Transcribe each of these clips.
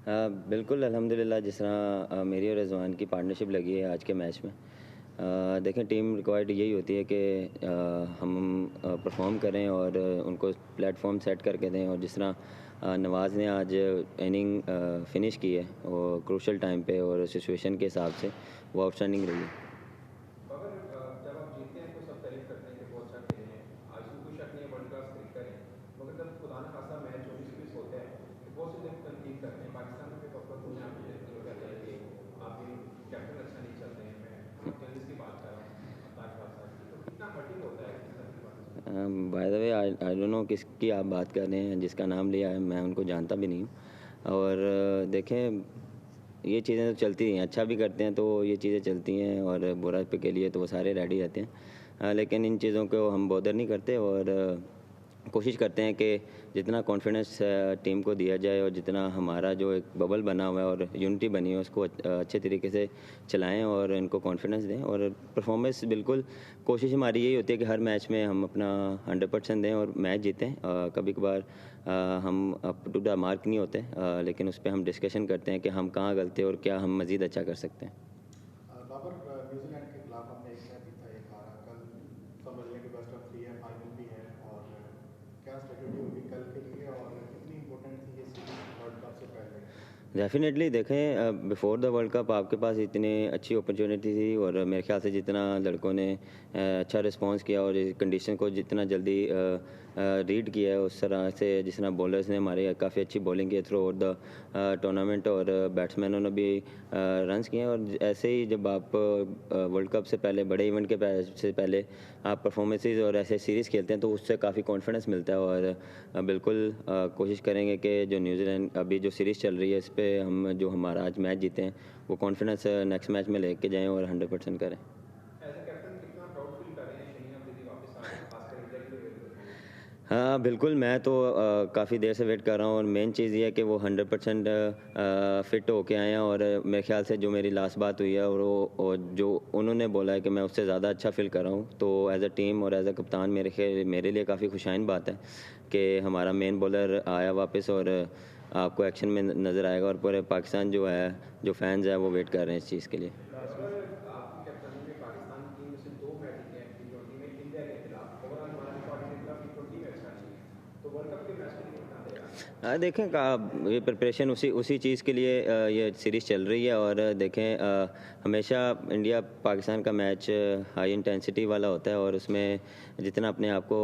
बिल्कुल अल्हम्दुलिल्लाह जिस तरह मेरी और रिजवान की पार्टनरशिप लगी है आज के मैच में। देखें टीम रिक्वायर्ड यही होती है कि हम परफॉर्म करें और उनको प्लेटफॉर्म सेट करके दें, और जिस तरह नवाज़ ने आज इनिंग फिनिश की है वो क्रूशल टाइम पे और सिचुएशन के हिसाब से वो आउटस्टैंडिंग रही है। अगर जब आप जीतते हैं तो सब तारीफ करते हैं कि बहुत अच्छा खेले हैं, आज भी कोई शक नहीं है वर्ल्ड क्लास क्रिकेटर हैं, मगर जब खुदा न खासा मैच 19-20 होता है तो बहुत से लोग तनकीद करते हैं। पाकिस्तान में कप्तान दुनिया आप कहते हैं कि आपके कैप्टन अच्छा नहीं चल रहे हैं। मैं टेनिस की बात कर रहा हूँ, ताज बादशाह की, तो कितना हर्टिंग होता है इस तरह की बात? By the way I don't know किसकी आप बात कर रहे हैं, जिसका नाम लिया है मैं उनको जानता भी नहीं हूँ। और देखें ये चीज़ें तो चलती हैं, अच्छा भी करते हैं तो ये चीज़ें चलती हैं, और बुरा पे के लिए तो वो सारे रेडी रहते हैं। लेकिन इन चीज़ों को हम बॉदर नहीं करते, और कोशिश करते हैं कि जितना कॉन्फिडेंस टीम को दिया जाए और जितना हमारा जो एक बबल बना हुआ है और यूनिटी बनी है उसको अच्छे तरीके से चलाएं और इनको कॉन्फिडेंस दें। और परफॉर्मेंस बिल्कुल कोशिश हमारी यही होती है कि हर मैच में हम अपना 100% दें और मैच जीतें। कभी कभार हम अप टू द मार्क नहीं होते, लेकिन उस पर हम डिस्कशन करते हैं कि हम कहाँ गलते हैं और क्या हम मज़ीद अच्छा कर सकते हैं। बाबर, न्यूजीलैंड के खिलाफ हमने एक मैच जीता, एक हारा। कल समझ लें कि बेस्ट ऑफ 3 है, फाइनल भी है, और क्या स्ट्रेटजी होगी कल के लिए और कितनी इंपॉर्टेंट थी ये सीरीज वर्ल्ड कप से पहले? डेफिनेटली देखें, बिफोर द वर्ल्ड कप आपके पास इतनी अच्छी अपॉर्चुनिटी थी, और मेरे ख्याल से जितना लड़कों ने अच्छा रिस्पांस किया और इस कंडीशन को जितना जल्दी रीड किया है, उस तरह से जिस तरह बॉलर्स ने हमारे काफ़ी अच्छी बॉलिंग की थ्रू आउट द टूर्नामेंट, और बैट्समैनों ने भी रन्स किए हैं। और ऐसे ही जब आप वर्ल्ड कप से पहले, बड़े इवेंट के से पहले आप परफॉर्मेंसेज और ऐसे सीरीज़ खेलते हैं तो उससे काफ़ी कॉन्फिडेंस मिलता है। और बिल्कुल कोशिश करेंगे कि जो न्यूजीलैंड अभी जो सीरीज़ चल रही है इस पे हम जो हमारा आज मैच जीते हैं वो कॉन्फिडेंस नेक्स्ट मैच में लेके जाएं और 100% करें। एज ए कैप्टन कितना प्राउड फील कर रहे हैं शहीन अफरीदी वापस आ गए, खासकर इंडिया के लिए वेरी गुड न्यूज़? हाँ बिल्कुल, मैं तो काफ़ी देर से वेट कर रहा हूँ, और मेन चीज़ ये है कि वो 100% फ़िट होके आए हैं। और मेरे ख्याल से जो मेरी लास्ट बात हुई है और जो उन्होंने बोला है कि मैं उससे ज़्यादा अच्छा फील कर रहा हूँ, तो एज अ टीम और एज अ कप्तान मेरे लिए काफ़ी खुशाइन बात है कि हमारा मेन बॉलर आया वापस, और आपको एक्शन में नज़र आएगा, और पूरे पाकिस्तान जो है, जो फैंस हैं वो वेट कर रहे हैं इस चीज़ के लिए। अगर आपकी कप्तानी में पाकिस्तान की टीम में से 2 मैच जीते हैं T20 में इंडिया के खिलाफ, ओवरऑल हमारा रिकॉर्ड इंडिया के खिलाफ T20 में अच्छा नहीं है, तो वर्ल्ड कप के मैच के लिए कितना तैयार है? देखें ये प्रिपरेशन उसी उसी चीज़ के लिए ये सीरीज़ चल रही है। और देखें हमेशा इंडिया पाकिस्तान का मैच हाई इंटेंसिटी वाला होता है, और उसमें जितना अपने आप को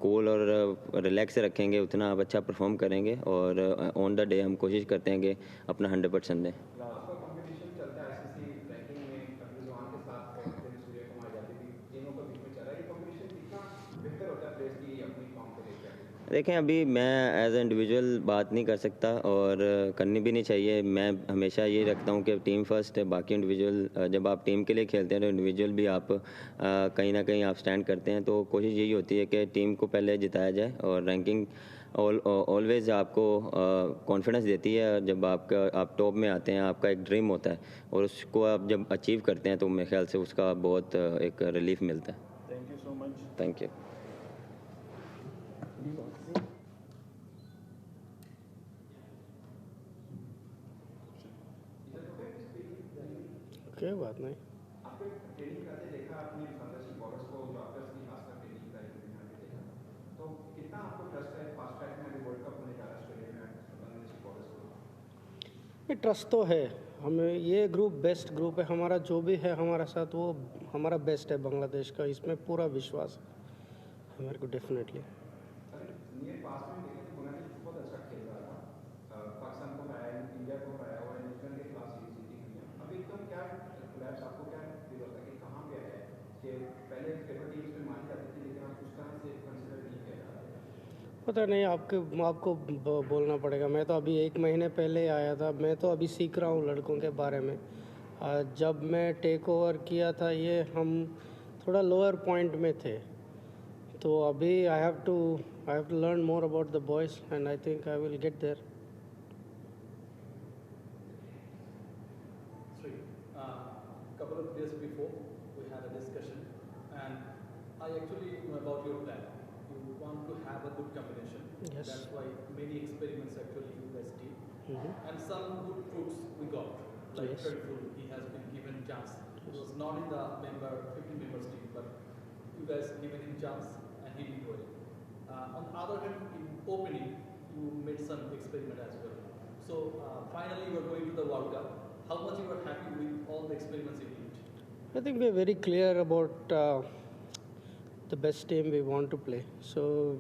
कूल और रिलैक्स रखेंगे उतना आप अच्छा परफॉर्म करेंगे, और ऑन द डे हम कोशिश करते हैं कि अपना 100% दें। आपका कंपटीशन चलता है आईसीसी रैंकिंग में, अभी रिजवान के साथ और फिर सूर्य कुमार यादव भी, तीनों का बीच में चल रहा है। ये कंपटीशन कितना बेहतर होता है प्लेयर्स की अपनी फॉर्म को लेकर? देखें अभी मैं एज ए इंडिविजुअल बात नहीं कर सकता, और करनी भी नहीं चाहिए। मैं हमेशा ये रखता हूँ कि टीम फर्स्ट है, बाकी इंडिविजुअल। जब आप टीम के लिए खेलते हैं तो इंडिविजुअल भी आप कहीं ना कहीं आप स्टैंड करते हैं, तो कोशिश यही होती है कि टीम को पहले जिताया जाए। और रैंकिंग ऑलवेज आपको कॉन्फिडेंस देती है। जब आप टॉप में आते हैं आपका एक ड्रीम होता है, और उसको आप जब अचीव करते हैं तो मेरे ख्याल से उसका बहुत एक रिलीफ मिलता है। Thank you so much. Thank you. कोई बात नहीं। आपको ट्रेनिंग करते देखा आपने बांग्लादेशी बॉलर्स को, जो आपस की खासकर ट्रेनिंग करी दुनिया में देखा, तो कितना आपको ट्रस्ट है फास्ट ट्रैक में अभी वर्ल्ड कप होने जा रहा है ऑस्ट्रेलिया में बांग्लादेशी बॉलर्स को? ये ट्रस्ट तो है हमें, ये ग्रुप बेस्ट ग्रुप है हमारा, जो भी है हमारा साथ वो हमारा बेस्ट है बांग्लादेश का, इसमें पूरा विश्वास है मेरे को डेफिनेटली। नियर पास में देखें तो बांग्लादेश बहुत अच्छा खेल रहा था, पाकिस्तान को हराया, इंडिया को हराया और न्यूजीलैंड के खिलाफ सीरीज जीती हुई है। अभी एकदम क्या कोलैप्स आपको क्या फील होता है कि कहाँ पे है कि पहले फेवरेट टीम्स में मानी जाती थी लेकिन अब उस तरह से कंसिडर नहीं किया जा रहा? पता नहीं, आपको बोलना पड़ेगा। मैं तो अभी 1 महीने पहले ही आया था, मैं तो अभी सीख रहा हूँ लड़कों के बारे में। जब मैं टेक ओवर किया था ये हम थोड़ा लोअर पॉइंट में थे, तो अभी I have to learn more about the boys and I think I will get there. Three. Couple of days before, we had a discussion, and I actually know about your plan. You want to have a good combination. Yes. That's why many experiments actually you guys did. and some good fruits we got. Like Yes. Shariful, he has been given chance. He was not in the 15 members team, but you guys given him chance and he did well. On the other hand, in opening, you made some experiment as well. So finally, you are going to the World Cup. How much you are happy with all the experiments you did? I think we are very clear about the best team we want to play. So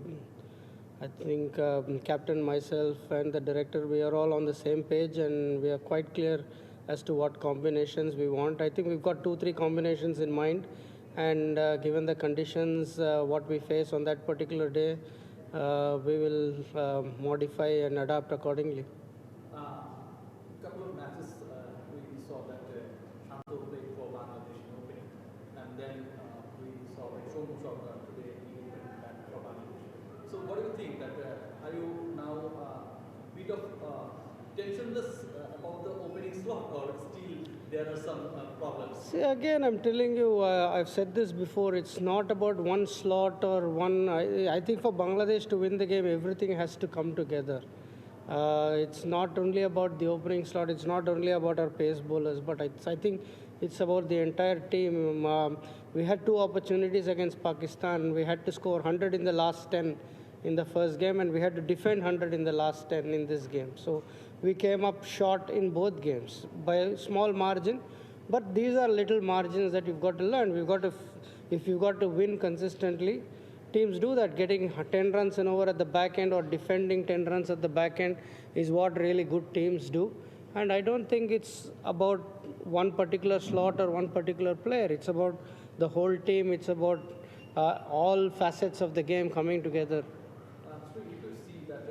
I think captain, myself, and the director, we are all on the same page, and we are quite clear as to what combinations we want. I think we've got 2-3 combinations in mind, and given the conditions, what we face on that particular day, we will modify and adapt accordingly. Couple of matches we saw that Shanto played for Bangladesh in opening, and then we saw that Shomu Sharma today he opened back for Bangladesh. So what do you think that are you now bit of tensionless about the opening slot, or still there are some problems? See, again, I'm telling you, I've said this before, it's not about one slot or one. I think for Bangladesh to win the game, everything has to come together. It's not only about the opening slot, it's not only about our pace bowlers, but I think it's about the entire team. We had 2 opportunities against Pakistan. We had to score 100 in the last 10 in the first game, and we had to defend 100 in the last 10 in this game. So we came up short in both games by a small margin. But these are little margins that you've got to learn. If you've got to win consistently, teams do that. Getting 10 runs and over at the back end or defending 10 runs at the back end is what really good teams do. And I don't think it's about one particular slot or one particular player. It's about the whole team. It's about all facets of the game coming together. So you could see that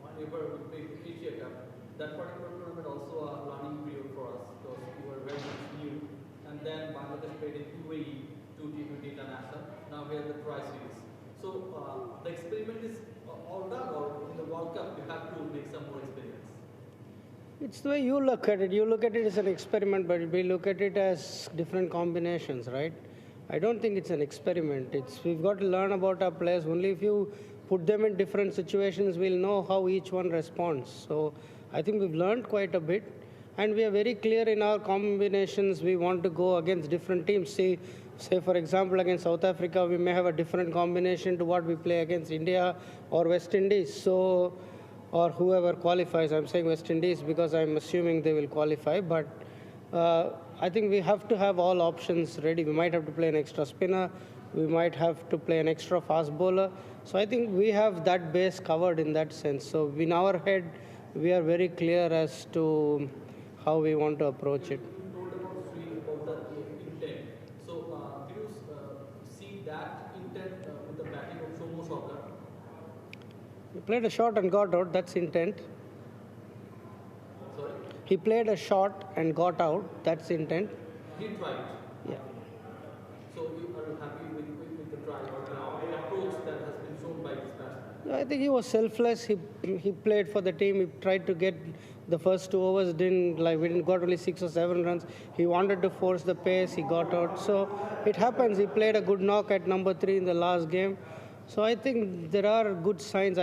whenever we played the Asia Cup, that particular tournament also a learning period for us because we were very much new. And then Bangladesh played in UAE, 2 T20 international. Now we have the tri-series. So the experiment is all done, or in the World Cup you have to make some more experiments? It's the way you look at it. You look at it as an experiment, but we look at it as different combinations, right? I don't think it's an experiment. We've got to learn about our players. Only if you put them in different situations, we'll know how each one responds. So I think we've learned quite a bit, and we are very clear in our combinations. We want to go against different teams. Say for example, against South Africa, we may have a different combination to what we play against India or West Indies. So, or whoever qualifies. I'm saying West Indies because I'm assuming they will qualify. But I think we have to have all options ready. We might have to play an extra spinner. We might have to play an extra fast bowler. So I think we have that base covered in that sense. So in our head, we are very clear as to how we want to approach it. You told about Sri about the intent. So do you see that intent with the batting of Shomu Sharma? He played a shot and got out. That's intent. Sorry? He played a shot and got out. That's intent. He tried. Yeah. So you are happy with the try or the approach that has been shown by this batsman? I think he was selfless. He played for the team. He tried to get the first 2 overs. We didn't got only 6 or 7 runs. He wanted to force the pace. He got out. So it happens. He played a good knock at number 3 in the last game. So I think there are good signs.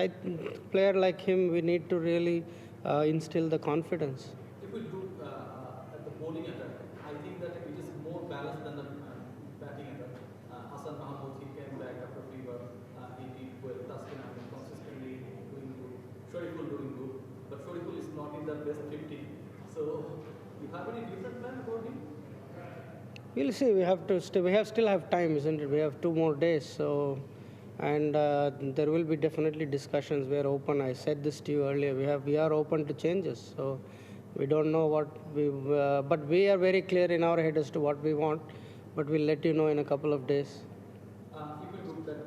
Player like him, we need to really instill the confidence. If we look at the bowling attack, I think that it is more balanced than the batting attack. Hassan Mahmood, he came back after fever. He did well. Taskin Ahmed consistently doing good. Shariful doing good. But Shariful is not in the best 15. So you have any different plan about him? We'll see. We still have time, isn't it? We have 2 more days. So, and there will be definitely discussions. We are open. I said this to you earlier. We are open to changes. So we don't know but we are very clear in our head as to what we want. But we'll let you know in a couple of days. If we look at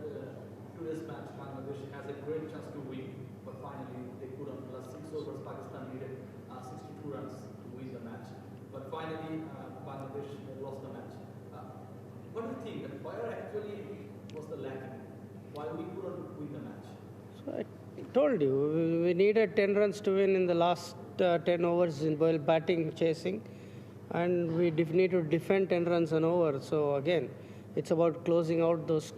today's match, Bangladesh has a great chance to win, but finally they couldn't. Plus 6 overs, Pakistan needed 62 runs to win the match. But finally, Bangladesh lost the match. What do you think? That where actually was the lacking? Why we couldn't win the match? So I told you, we needed 10 runs to win in the last 10 overs while batting, chasing. And we need to defend 10 runs and over. So again, it's about closing out those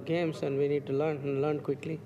games, and we need to learn quickly.